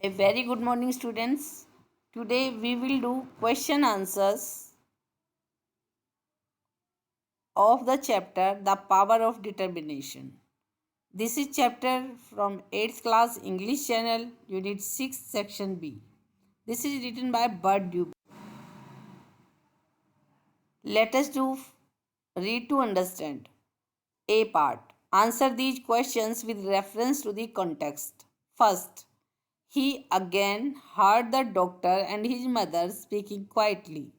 A very good morning, students. Today we will do question answers of the chapter The Power of Determination. This is chapter from 8th class English channel, unit 6, section B. This is written by Bud Dube. Let us do read to understand. A part. Answer these questions with reference to the context. First, he again heard the doctor and his mother speaking quietly.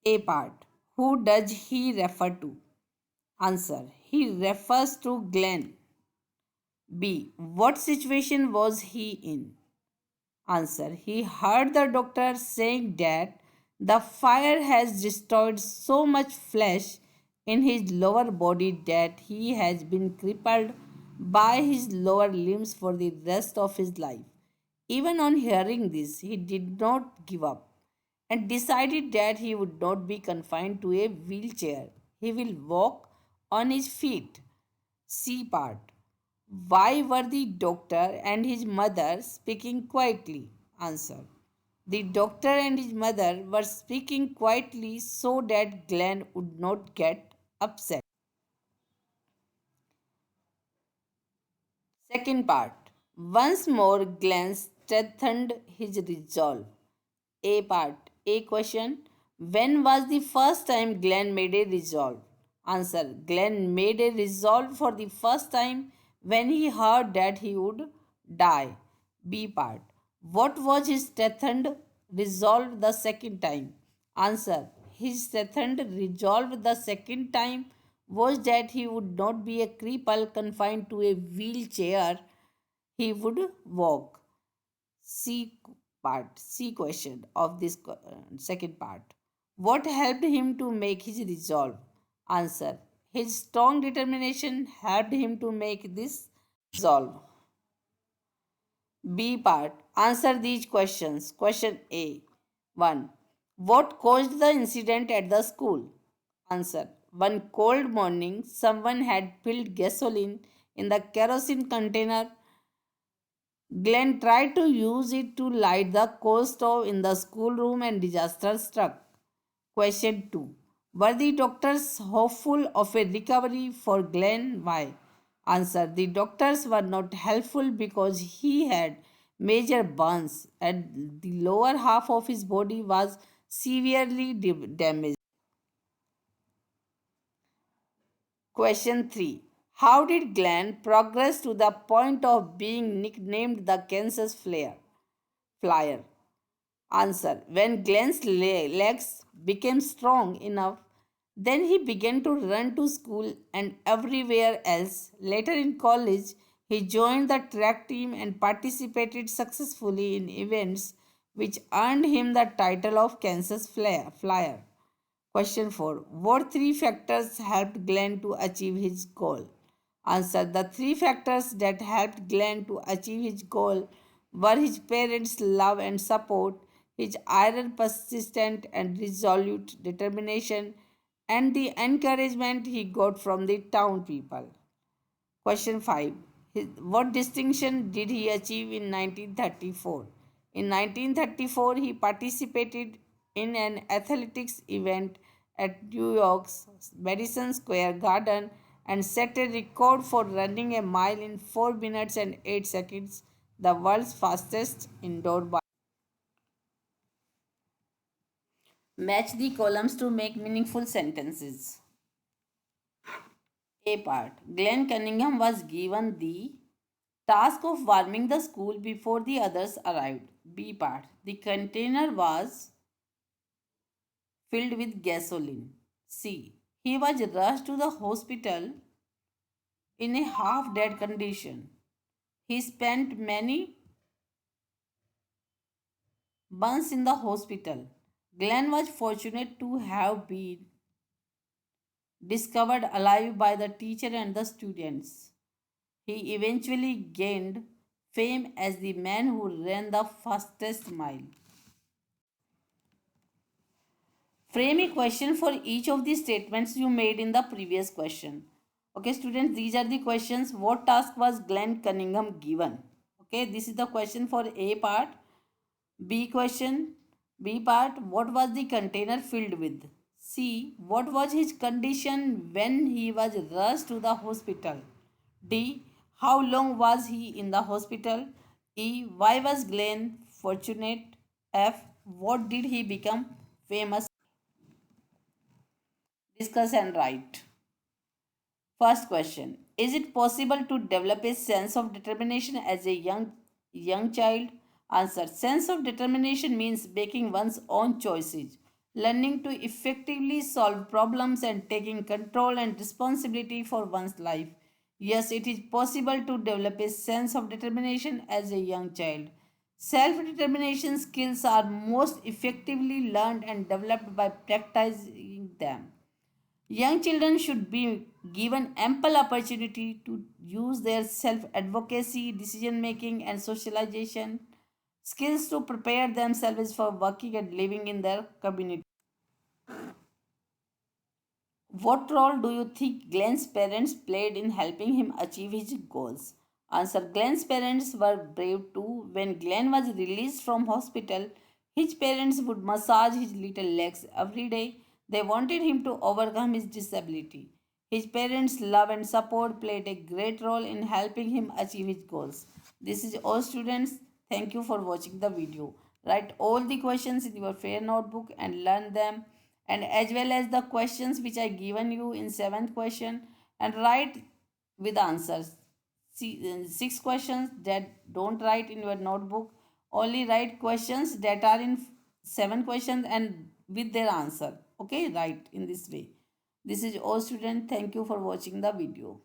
A part. Who does he refer to? Answer. He refers to Glenn. B. What situation was he in? Answer. He heard the doctor saying that the fire has destroyed so much flesh in his lower body that he has been crippled by his lower limbs for the rest of his life. Even on hearing this, he did not give up and decided that he would not be confined to a wheelchair. He will walk on his feet. C part. Why were the doctor and his mother speaking quietly? Answer. The doctor and his mother were speaking quietly so that Glenn would not get upset. Second part. Once more, Glenn strengthened his resolve. A part. A question. When was the first time Glenn made a resolve? Answer. Glenn made a resolve for the first time when he heard that he would die. B part. What was his strengthened resolve the second time? Answer. His strengthened resolve the second time was that he would not be a cripple confined to a wheelchair. He would walk. C part, C question of this second part. What helped him to make his resolve? Answer. His strong determination helped him to make this resolve. B part. Answer these questions. Question A. 1. What caused the incident at the school? Answer. One cold morning, someone had filled gasoline in the kerosene container. Glenn tried to use it to light the coal stove in the schoolroom and disaster struck. Question 2. Were the doctors hopeful of a recovery for Glenn? Why? Answer. The doctors were not helpful because he had major burns and the lower half of his body was severely damaged. Question 3. How did Glenn progress to the point of being nicknamed the Kansas Flyer? Answer. When Glenn's legs became strong enough, then he began to run to school and everywhere else. Later in college, he joined the track team and participated successfully in events which earned him the title of Kansas Flyer. Question 4. What three factors helped Glenn to achieve his goal? Answer. The three factors that helped Glenn to achieve his goal were his parents' love and support, his iron, persistent, and resolute determination, and the encouragement he got from the town people. Question 5. What distinction did he achieve in 1934? In 1934, he participated in an athletics event at New York's Madison Square Garden and set a record for running a mile in 4 minutes and 8 seconds, the world's fastest indoor bike. Match the columns to make meaningful sentences. A part. Glenn Cunningham was given the task of warming the school before the others arrived. B part. The container was filled with gasoline. C. He was rushed to the hospital in a half dead condition. He spent many months in the hospital. Glenn was fortunate to have been discovered alive by the teacher and the students. He eventually gained fame as the man who ran the fastest mile. Frame a question for each of the statements you made in the previous question. Okay, students, these are the questions. What task was Glenn Cunningham given? Okay, this is the question for A part. B question, B part, what was the container filled with? C, what was his condition when he was rushed to the hospital? D, how long was he in the hospital? E, why was Glenn fortunate? F, what did he become famous? Discuss and write. First question, is it possible to develop a sense of determination as a young child? Answer, sense of determination means making one's own choices, learning to effectively solve problems and taking control and responsibility for one's life. Yes, it is possible to develop a sense of determination as a young child. Self determination skills are most effectively learned and developed by practicing them. Young children should be given ample opportunity to use their self advocacy, decision making, and socialization skills to prepare themselves for working and living in their community. What role do you think Glenn's parents played in helping him achieve his goals? Answer, Glenn's parents were brave too. When Glenn was released from hospital, his parents would massage his little legs every day. They wanted him to overcome his disability. His parents' love and support played a great role in helping him achieve his goals. This is all students. Thank you for watching the video. Write all the questions in your fair notebook and learn them, and as well as the questions which I given you in seventh question, and write with answers. See, six questions that don't write in your notebook, only write questions that are in seven questions and with their answer. Okay, write in this way. This is all student. Thank you for watching the video.